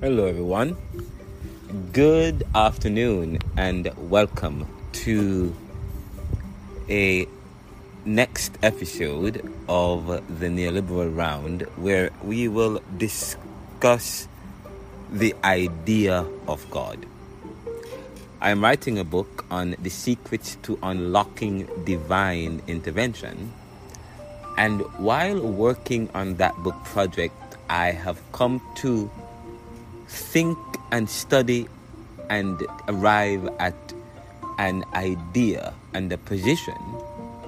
Hello everyone, good afternoon and welcome to a next episode of the Neoliberal Round, where we will discuss the idea of God. I'm writing a book on the secrets to unlocking divine intervention, and while working on that book project, I have come to think and study and arrive at an idea and a position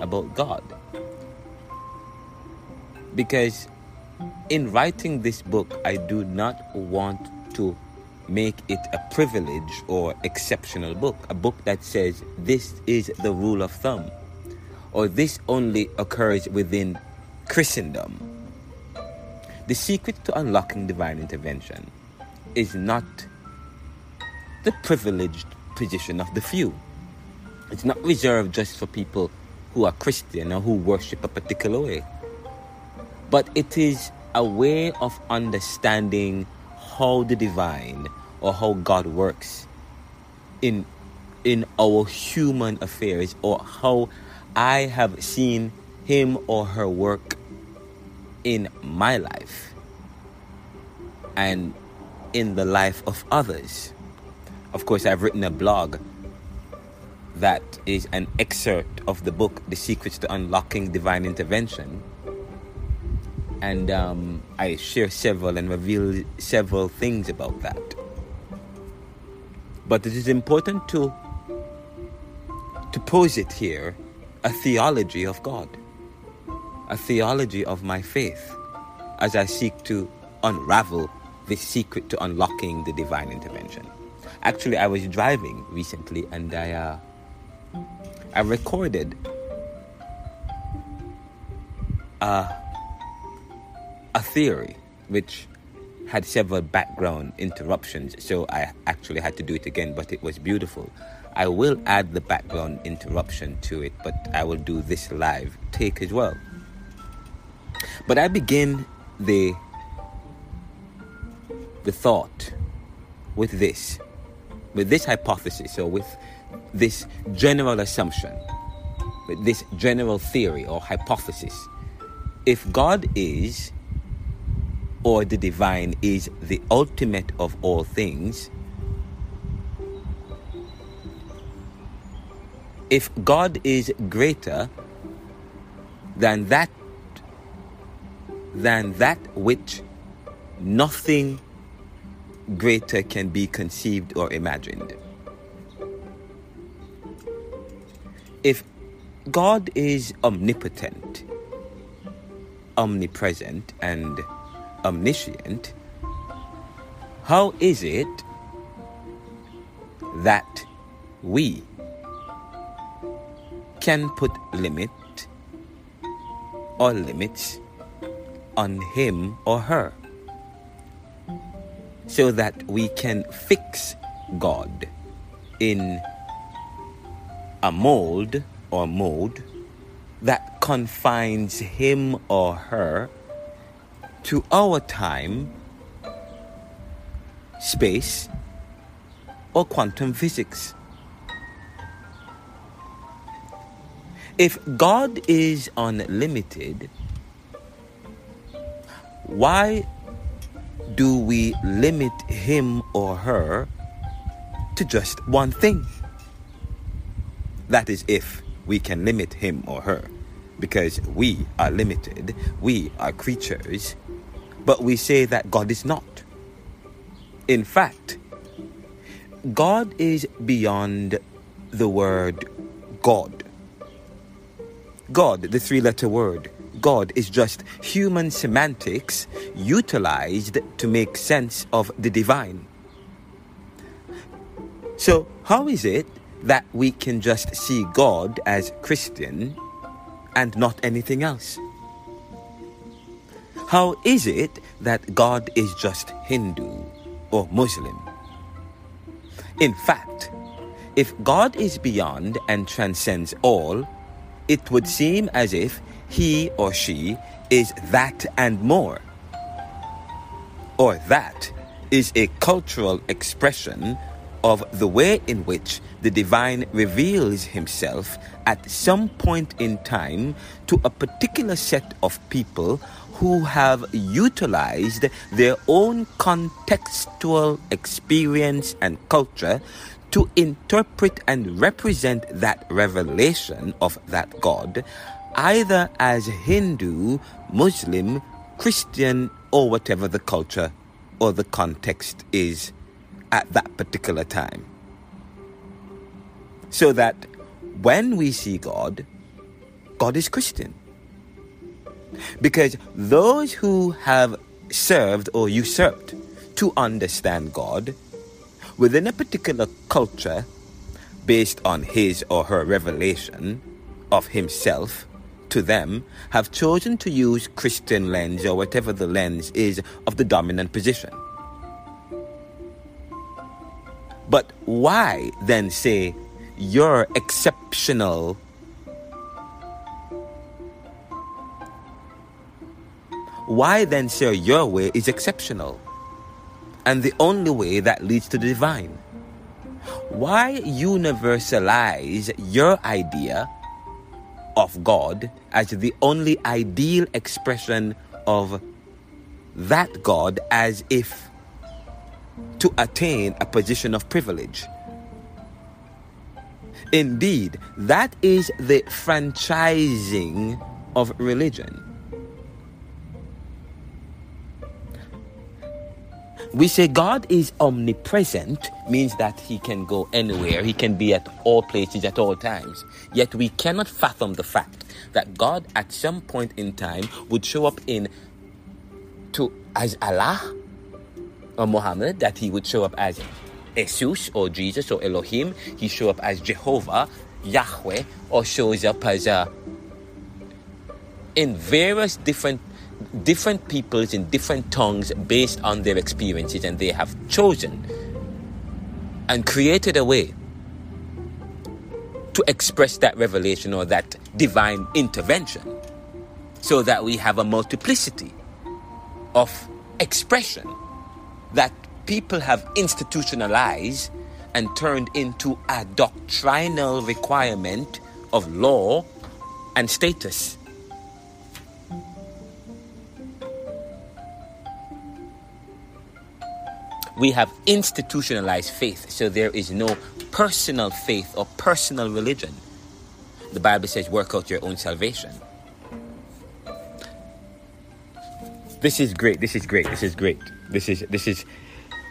about God. Because in writing this book, I do not want to make it a privilege or exceptional book, a book that says this is the rule of thumb, or this only occurs within Christendom. The secret to unlocking divine intervention is not the privileged position of the few. It's not reserved just for people who are Christian or who worship a particular way. But it is a way of understanding how the divine or how God works in our human affairs, or how I have seen him or her work in my life and in the life of others. Of course, I've written a blog that is an excerpt of the book, The Secrets to Unlocking Divine Intervention. And I share several and reveal several things about that. But it is important to posit here a theology of God, a theology of my faith, as I seek to unravel the secret to unlocking the divine intervention. Actually, I was driving recently and I recorded a theory which had several background interruptions, so I actually had to do it again, but it was beautiful. I will add the background interruption to it, but I will do this live take as well. But I begin the thought with this hypothesis, or with this general assumption, with this general theory or hypothesis. If God is, or the divine is, the ultimate of all things, if God is greater than that which nothing greater can be conceived or imagined. If God is omnipotent, omnipresent, and omniscient, how is it that we can put limit or limits on him or her, so that we can fix God in a mold or mode that confines him or her to our time, space, or quantum physics? If God is unlimited, why do we limit him or her to just one thing? That is, if we can limit him or her, because we are limited, we are creatures, but we say that God is not. In fact, God is beyond the word God. God, the three-letter word, God, is just human semantics utilized to make sense of the divine. So, how is it that we can just see God as Christian and not anything else? How is it that God is just Hindu or Muslim? In fact, if God is beyond and transcends all, it would seem as if he or she is that and more. Or that is a cultural expression of the way in which the divine reveals himself at some point in time to a particular set of people who have utilized their own contextual experience and culture to interpret and represent that revelation of that God, either as Hindu, Muslim, Christian, or whatever the culture or the context is at that particular time. So that when we see God, God is Christian. Because those who have served or usurped to understand God within a particular culture based on his or her revelation of himself to them have chosen to use Christian lens or whatever the lens is of the dominant position. But why then say you're exceptional? Why then say your way is exceptional and the only way that leads to the divine? Why universalize your idea of God as the only ideal expression of that God, as if to attain a position of privilege? Indeed, that is the franchising of religion. We say God is omnipresent, means that he can go anywhere, he can be at all places at all times. Yet we cannot fathom the fact that God at some point in time would show up as Allah or Muhammad, that he would show up as Jesus or Jesus or Elohim, he show up as Jehovah, Yahweh, or shows up as in various different peoples in different tongues based on their experiences, and they have chosen and created a way to express that revelation or that divine intervention, so that we have a multiplicity of expression that people have institutionalized and turned into a doctrinal requirement of law and status. We have institutionalized faith, so there is no personal faith or personal religion. The Bible says, work out your own salvation. This is great.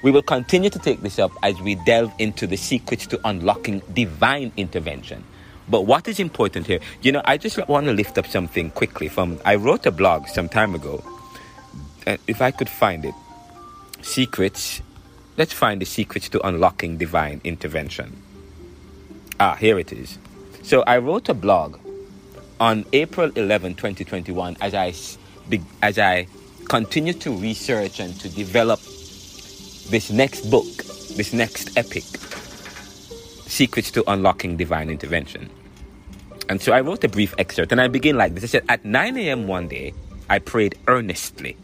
We will continue to take this up as we delve into the secrets to unlocking divine intervention. But what is important here, I just want to lift up something quickly I wrote a blog some time ago. If I could find it. Secrets. Let's find the secrets to unlocking divine intervention. Here it is. So I wrote a blog on April 11, 2021 as I continue to research and to develop this next book, this next epic, Secrets to Unlocking Divine Intervention. And so I wrote a brief excerpt, and I begin like this. I said, at 9 a.m. one day, I prayed earnestly.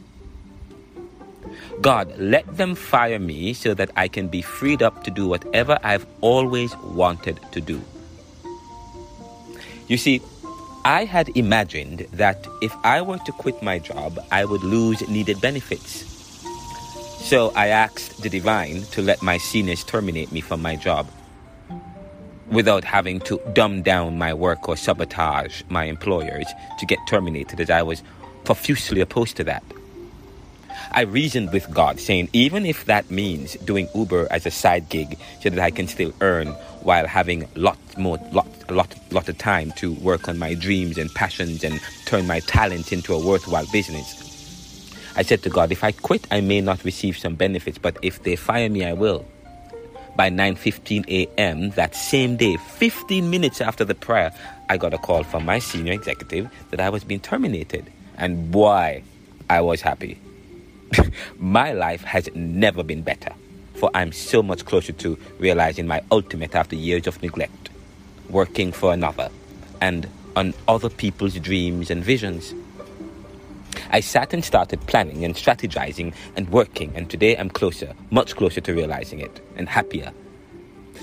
God, let them fire me so that I can be freed up to do whatever I've always wanted to do. You see, I had imagined that if I were to quit my job, I would lose needed benefits. So I asked the divine to let my seniors terminate me from my job without having to dumb down my work or sabotage my employers to get terminated, as I was profusely opposed to that. I reasoned with God, saying, even if that means doing Uber as a side gig so that I can still earn while having a lot of time to work on my dreams and passions and turn my talents into a worthwhile business. I said to God, if I quit, I may not receive some benefits, but if they fire me, I will. By 9:15 a.m. that same day, 15 minutes after the prayer, I got a call from my senior executive that I was being terminated. And boy, I was happy. My life has never been better, for I'm so much closer to realizing my ultimate after years of neglect, working for another and on other people's dreams and visions. I sat and started planning and strategizing and working, and today I'm closer, much closer to realizing it, and happier.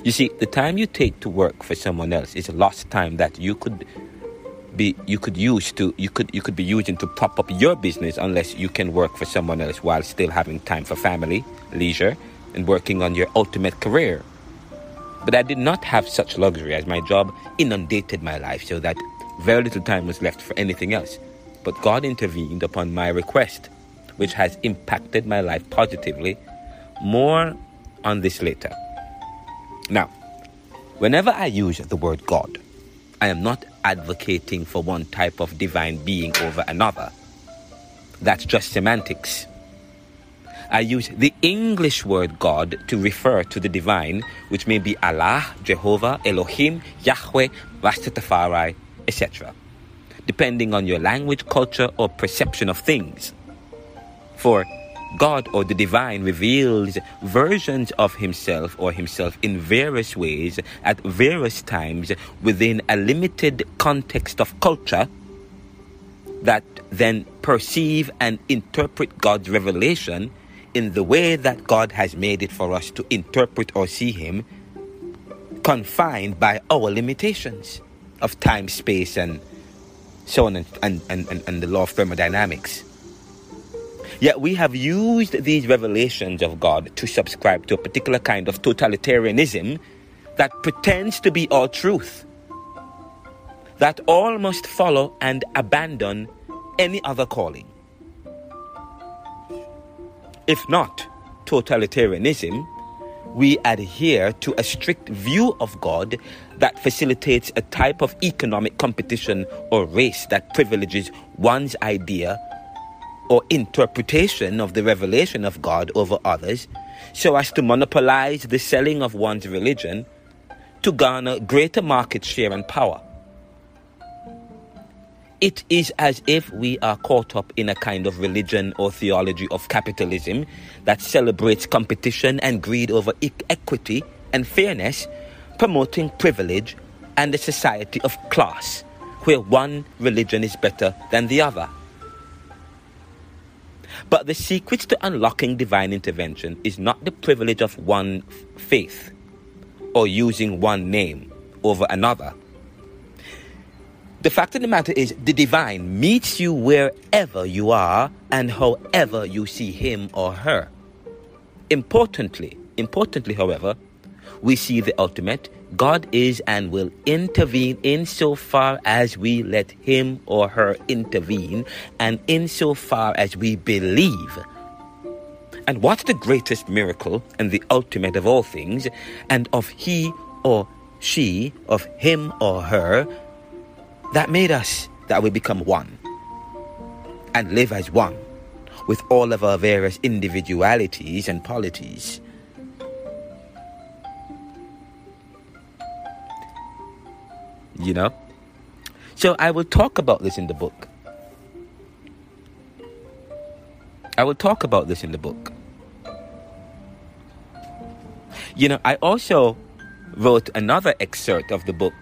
You see, the time you take to work for someone else is a lost time that you could be using to prop up your business, unless you can work for someone else while still having time for family, leisure, and working on your ultimate career. But I did not have such luxury, as my job inundated my life so that very little time was left for anything else. But God intervened upon my request, which has impacted my life positively. More on this later. Now, whenever I use the word God, I am not advocating for one type of divine being over another. That's just semantics. I use the English word God to refer to the divine, which may be Allah, Jehovah, Elohim, Yahweh, Rastafari, etc., depending on your language, culture, or perception of things. For God, or the divine, reveals versions of himself or himself in various ways at various times within a limited context of culture that then perceive and interpret God's revelation in the way that God has made it for us to interpret or see him, confined by our limitations of time, space, and so on, and the law of thermodynamics. Yet we have used these revelations of God to subscribe to a particular kind of totalitarianism that pretends to be all truth, that all must follow and abandon any other calling. If not totalitarianism, we adhere to a strict view of God that facilitates a type of economic competition or race that privileges one's idea or interpretation of the revelation of God over others, so as to monopolize the selling of one's religion to garner greater market share and power. It is as if we are caught up in a kind of religion or theology of capitalism that celebrates competition and greed over equity and fairness, promoting privilege and a society of class where one religion is better than the other. But the secret to unlocking divine intervention is not the privilege of one faith or using one name over another. The fact of the matter is, the divine meets you wherever you are and however you see him or her. Importantly, however, we see the ultimate. God is and will intervene insofar as we let him or her intervene, and insofar as we believe. And what's the greatest miracle and the ultimate of all things, and of he or she, of him or her, that made us, that we become one and live as one with all of our various individualities and polities. You know? So I will talk about this in the book. You know, I also wrote another excerpt of the book.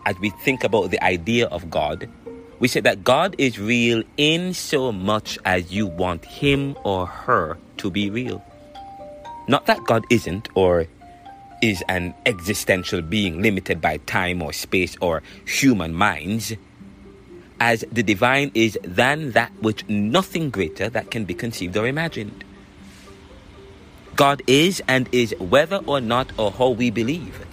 As we think about the idea of God, we said that God is real in so much as you want him or her to be real. Not that God isn't or is an existential being limited by time or space or human minds, as the divine is than that which nothing greater that can be conceived or imagined. God is and is whether or not or how we believe.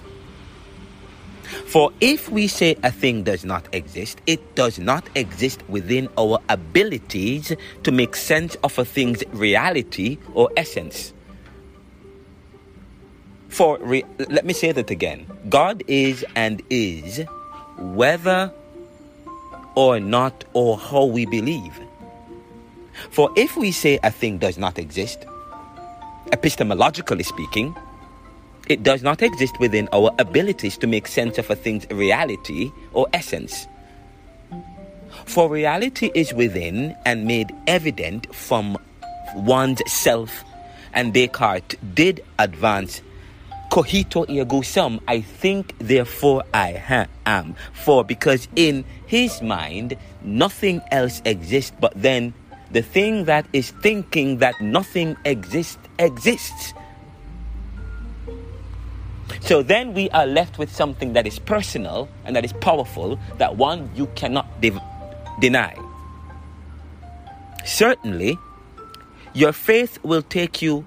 For if we say a thing does not exist, it does not exist within our abilities to make sense of a thing's reality or essence. Let me say that again. God is and is whether or not or how we believe. For if we say a thing does not exist, epistemologically speaking, it does not exist within our abilities to make sense of a thing's reality or essence. For reality is within and made evident from one's self, and Descartes did advance cogito ergo sum, I think therefore I am. For because in his mind nothing else exists but then The thing that is thinking that nothing exists. So then we are left with something that is personal and that is powerful, that one you cannot deny. Certainly, your faith will take you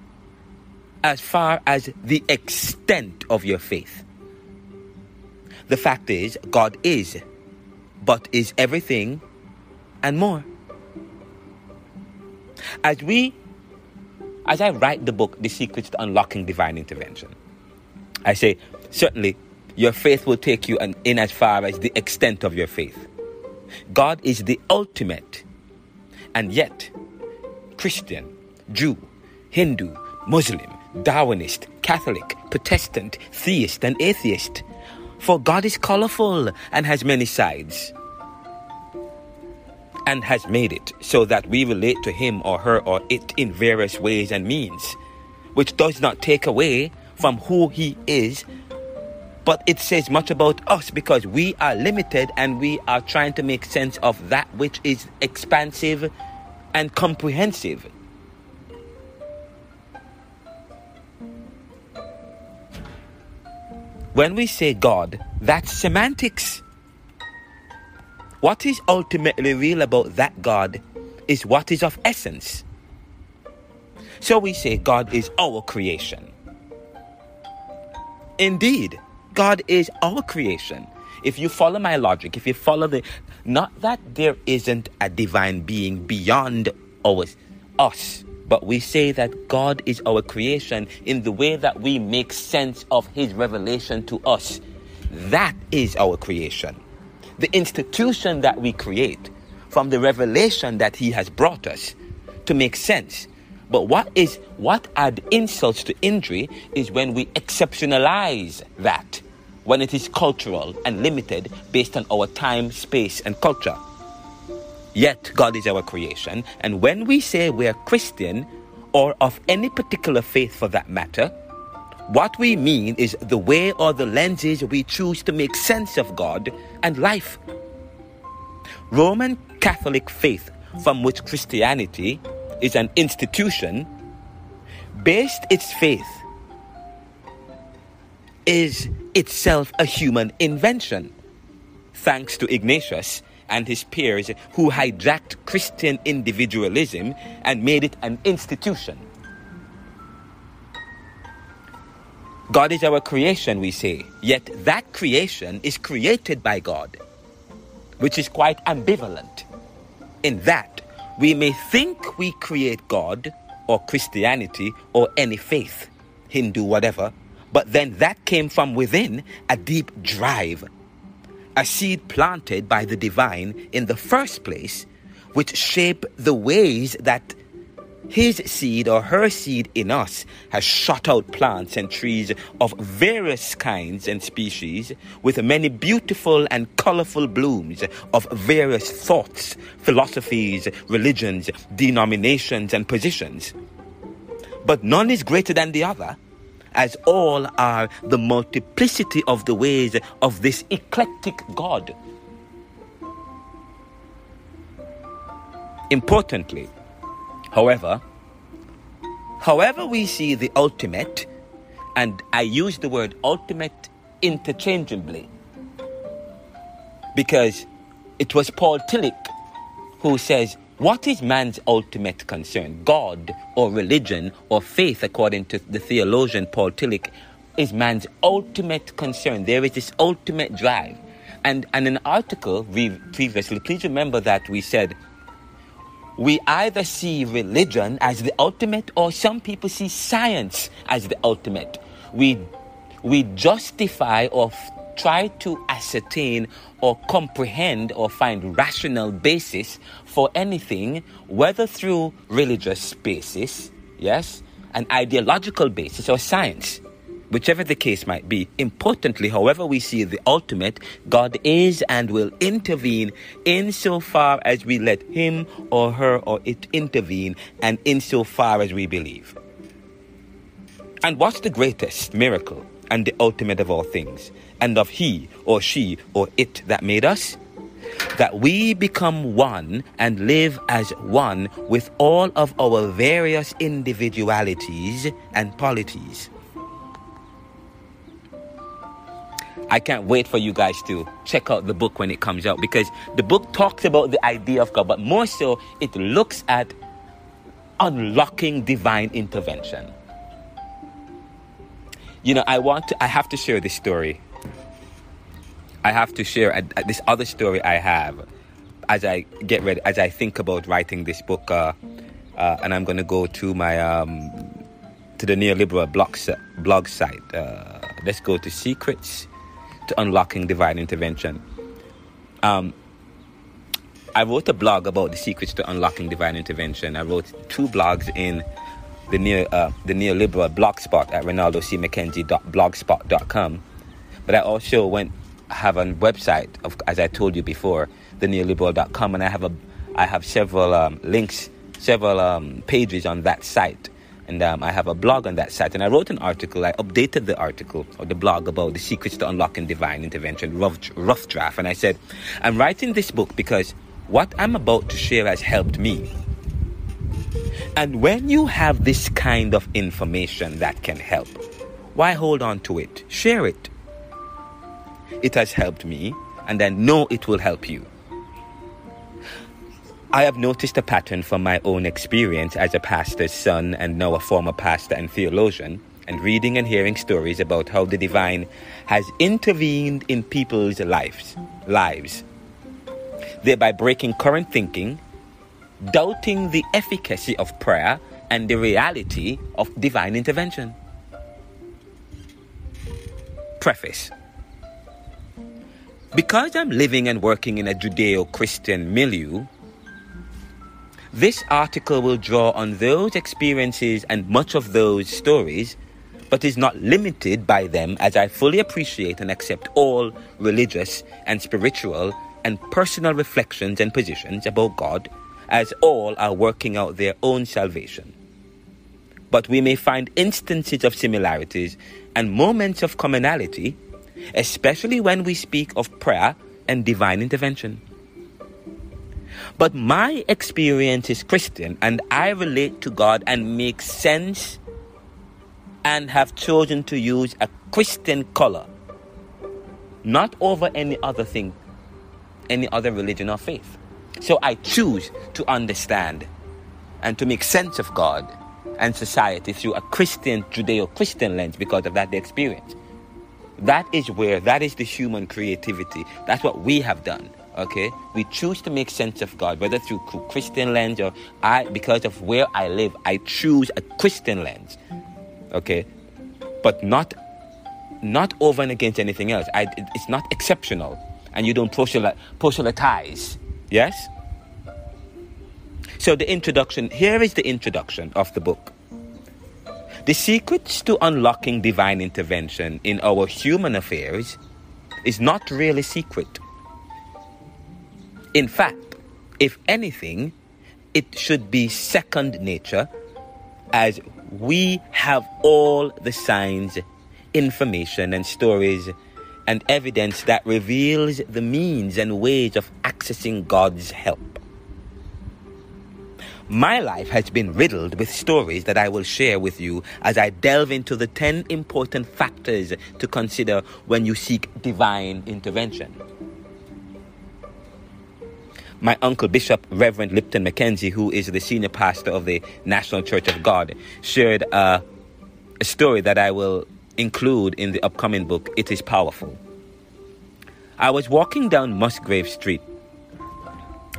as far as the extent of your faith. The fact is, God is, but is everything and more. As I write the book, The Secrets to Unlocking Divine Intervention, I say, certainly, your faith will take you in as far as the extent of your faith. God is the ultimate, and yet, Christian, Jew, Hindu, Muslim, Darwinist, Catholic, Protestant, theist, and atheist. For God is colorful and has many sides, and has made it so that we relate to him or her or it in various ways and means, which does not take away from who he is, but it says much about us because we are limited and we are trying to make sense of that which is expansive and comprehensive. When we say God, that's semantics. What is ultimately real about that God is what is of essence. So we say God is our creation. Indeed, God is our creation. If you follow my logic, if you follow not that there isn't a divine being beyond us, but we say that God is our creation in the way that we make sense of his revelation to us. That is our creation. The institution that we create from the revelation that he has brought us to make sense. But what add insults to injury is when we exceptionalize that, when it is cultural and limited based on our time, space, and culture. Yet God is our creation, and when we say we are Christian, or of any particular faith for that matter, what we mean is the way or the lenses we choose to make sense of God and life. Roman Catholic faith, from which Christianity is an institution, based its faith is itself a human invention, thanks to Ignatius and his peers who hijacked Christian individualism and made it an institution. God is our creation, we say, yet that creation is created by God, which is quite ambivalent, in that we may think we create God or Christianity or any faith, Hindu, whatever, but then that came from within a deep drive, a seed planted by the divine in the first place, which shape the ways that his seed or her seed in us has shot out plants and trees of various kinds and species with many beautiful and colorful blooms of various thoughts, philosophies, religions, denominations, and positions. But none is greater than the other, as all are the multiplicity of the ways of this eclectic God. Importantly, however we see the ultimate, and I use the word ultimate interchangeably, because it was Paul Tillich who says, what is man's ultimate concern? God or religion or faith, according to the theologian Paul Tillich, is man's ultimate concern. There is this ultimate drive. And in an article previously, please remember that we said, we either see religion as the ultimate, or some people see science as the ultimate. We justify or try to ascertain or comprehend or find rational basis for anything, whether through religious basis, yes, an ideological basis, or science, whichever the case might be. Importantly, however we see the ultimate, God is and will intervene insofar as we let him or her or it intervene, and insofar as we believe. And what's the greatest miracle and the ultimate of all things, and of he or she or it that made us? that we become one and live as one with all of our various individualities and polities. I can't wait for you guys to check out the book when it comes out, because the book talks about the idea of God, but more so it looks at unlocking divine intervention. You know, I have to share this story. I have to share this other story I have as I get ready, as I think about writing this book, and I'm going to go to my to the neoliberal blog site. Let's go to Secrets to Unlocking Divine Intervention. I wrote a blog about the secrets to unlocking divine intervention. I wrote 2 blogs in the neoliberal blogspot at ronaldocmckenzie.blogspot.com. But I also have a website of, as I told you before, the neoliberal.com, and I have several links, several pages on that site. And I have a blog on that site. And I wrote an article. I updated the article or the blog about the secrets to unlocking divine intervention, rough draft. And I said, I'm writing this book because what I'm about to share has helped me. And when you have this kind of information that can help, why hold on to it? Share it. It has helped me, and I know it will help you. I have noticed a pattern from my own experience as a pastor's son and now a former pastor and theologian, and reading and hearing stories about how the divine has intervened in people's lives, thereby breaking current thinking, doubting the efficacy of prayer and the reality of divine intervention. Preface. Because I'm living and working in a judeo-Christian milieu, this article will draw on those experiences and much of those stories, but is not limited by them, as I fully appreciate and accept all religious and spiritual and personal reflections and positions about God, as all are working out their own salvation. But we may find instances of similarities and moments of commonality, especially when we speak of prayer and divine intervention. But my experience is Christian, and I relate to God and make sense and have chosen to use a Christian color, not over any other thing, any other religion or faith. So I choose to understand and to make sense of God and society through a Christian, Judeo-Christian lens because of that experience. That is the human creativity. That's what we have done. Okay, we choose to make sense of God, whether through Christian lens or because of where I live, I choose a Christian lens. Okay, but not over and against anything else. It's not exceptional, and you don't proselytize. Yes. So here is the introduction of the book. The secrets to unlocking divine intervention in our human affairs is not really secret. In fact, if anything, it should be second nature, as we have all the signs, information and stories and evidence that reveals the means and ways of accessing God's help. My life has been riddled with stories that I will share with you as I delve into the 10 important factors to consider when you seek divine intervention. My uncle Bishop Reverend Lipton Mackenzie, who is the senior pastor of the National Church of God, shared a story that I will include in the upcoming book, It Is Powerful. I was walking down Musgrave Street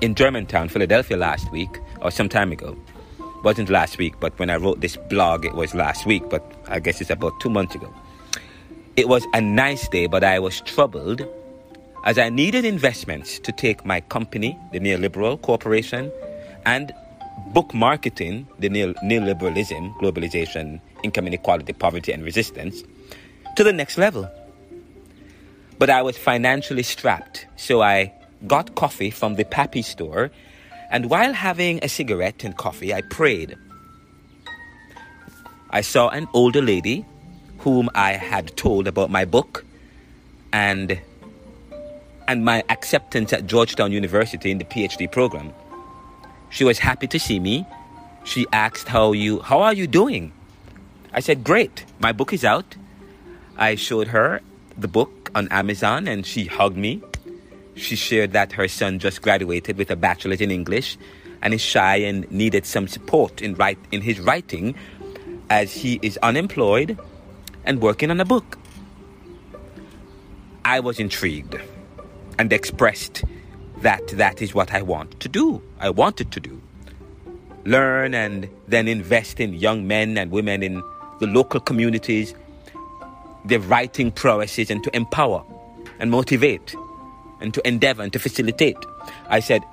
in Germantown, Philadelphia last week, or some time ago. Wasn't last week, but when I wrote this blog, it was last week, but I guess it's about 2 months ago. It was a nice day, but I was troubled as I needed investments to take my company, the Neoliberal Corporation, and book marketing, the neoliberalism, globalization, income inequality, poverty, and resistance, to the next level. But I was financially strapped, so I got coffee from the Pappy store, and while having a cigarette and coffee, I prayed. I saw an older lady whom I had told about my book, and and my acceptance at Georgetown University in the PhD program. She was happy to see me. She asked, how are you doing? I said, great. My book is out. I showed her the book on Amazon and she hugged me. She shared that her son just graduated with a bachelor's in English and is shy and needed some support in his writing as he is unemployed and working on a book. I was intrigued and expressed that is what I want to do. I wanted to do. Learn and then invest in young men and women in the local communities, their writing prowesses, and to empower and motivate and to endeavor and to facilitate. I said,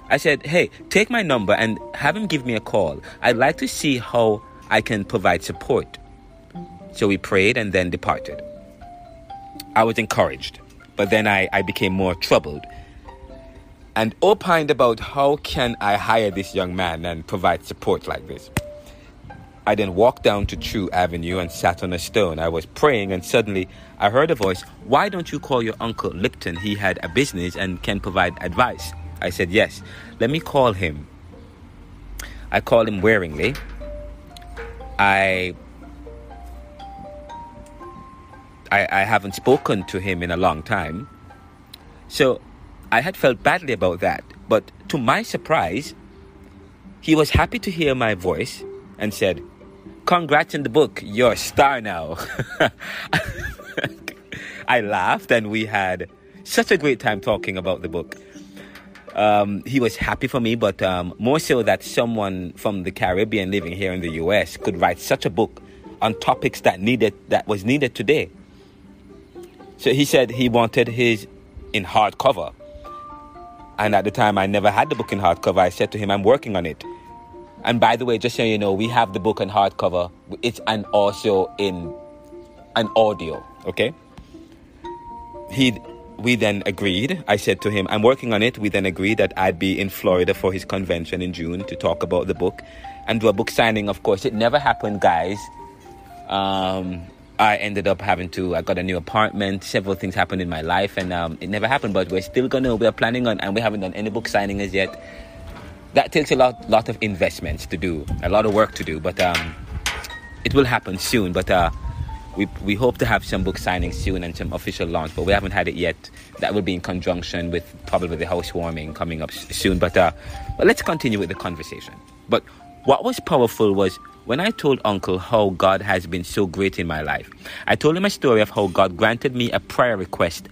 I said, hey, take my number and have him give me a call. I'd like to see how I can provide support. So we prayed and then departed. I was encouraged, but then I became more troubled and opined about how can I hire this young man and provide support like this. I then walked down to True Avenue and sat on a stone. I was praying and suddenly I heard a voice, why don't you call your uncle Lipton? He had a business and can provide advice. I said, yes, let me call him. I called him wearingly. I haven't spoken to him in a long time. So I had felt badly about that. But to my surprise, he was happy to hear my voice and said, congrats on the book, you're a star now. I laughed and we had such a great time talking about the book. He was happy for me, but more so that someone from the Caribbean living here in the US could write such a book on topics that was needed today. So he said he wanted his in hardcover. And at the time, I never had the book in hardcover. I said to him, I'm working on it. And by the way, just so you know, we have the book in hardcover. It's also in an audio, okay? We then agreed. I said to him, I'm working on it. We then agreed that I'd be in Florida for his convention in June to talk about the book and do a book signing. Of course, it never happened, guys. I ended up I got a new apartment. Several things happened in my life and it never happened, but we're planning on, and we haven't done any book signing as yet. That takes a lot of investments to do, a lot of work to do, but it will happen soon. But we hope to have some book signings soon and some official launch, but we haven't had it yet. That will be in conjunction with probably the housewarming coming up soon. But let's continue with the conversation. But what was powerful was when I told Uncle how God has been so great in my life. I told him a story of how God granted me a prayer request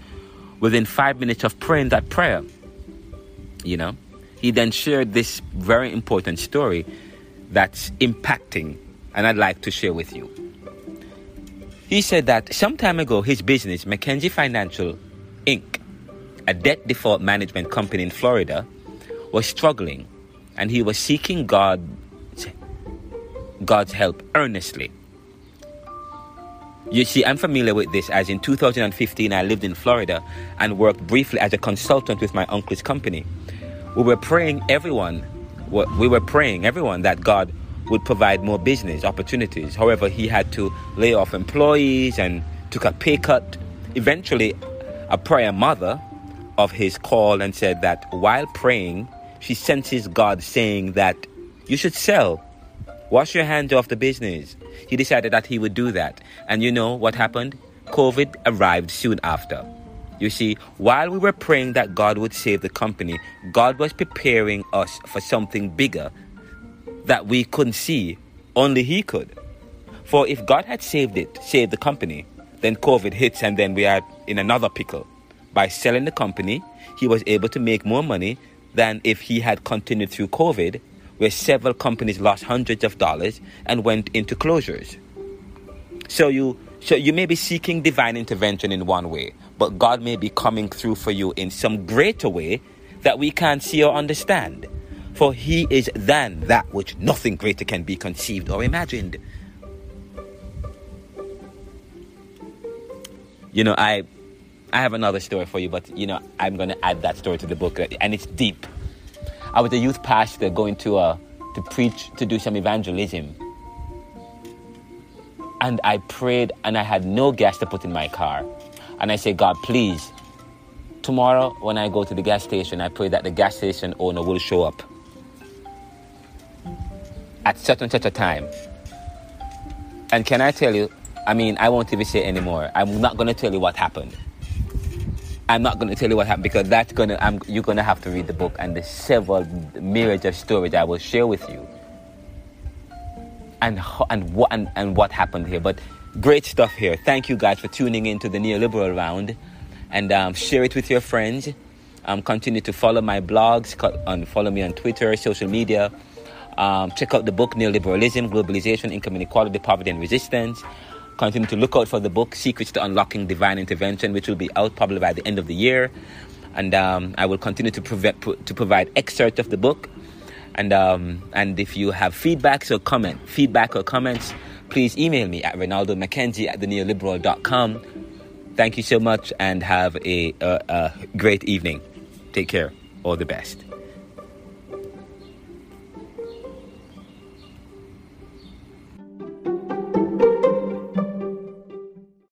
within 5 minutes of praying that prayer. You know, he then shared this very important story that's impacting, and I'd like to share with you. He said that some time ago, his business, Mackenzie Financial Inc., a debt default management company in Florida, was struggling, and he was seeking God's help earnestly. You see, I'm familiar with this as in 2015, I lived in Florida and worked briefly as a consultant with my uncle's company. We were praying everyone that God would provide more business opportunities. However, he had to lay off employees and took a pay cut. Eventually, a prayer mother of his called and said that while praying, she senses God saying that you should sell. Wash your hands off the business. He decided that he would do that. And you know what happened? COVID arrived soon after. You see, while we were praying that God would save the company, God was preparing us for something bigger that we couldn't see. Only he could. For if God had saved the company, then COVID hits and then we are in another pickle. By selling the company, he was able to make more money than if he had continued through COVID, where several companies lost hundreds of dollars and went into closures. So you may be seeking divine intervention in one way, but God may be coming through for you in some greater way that we can't see or understand. For he is than that which nothing greater can be conceived or imagined. You know, I have another story for you, but you know, I'm going to add that story to the book, and it's deep. I was a youth pastor going to preach, to do some evangelism. And I prayed and I had no gas to put in my car. And I said, God, please tomorrow when I go to the gas station, I pray that the gas station owner will show up at such and such a time. And can I tell you, I won't even say anymore. I'm not going to tell you what happened. I'm not going to tell you what happened, because you're going to have to read the book and the several myriads of stories I will share with you. And what happened here. But great stuff here. Thank you guys for tuning in to the Neoliberal Round. And share it with your friends. Continue to follow my blogs. Follow me on Twitter, social media. Check out the book, Neoliberalism, Globalization, Income Inequality, Poverty and Resistance. Continue to look out for the book, Secrets to Unlocking Divine Intervention, which will be out probably by the end of the year. And I will continue to provide excerpts of the book. And if you have feedback or comments, please email me at ronaldomackenzie@theneoliberal.com. Thank you so much, and have a great evening. Take care. All the best.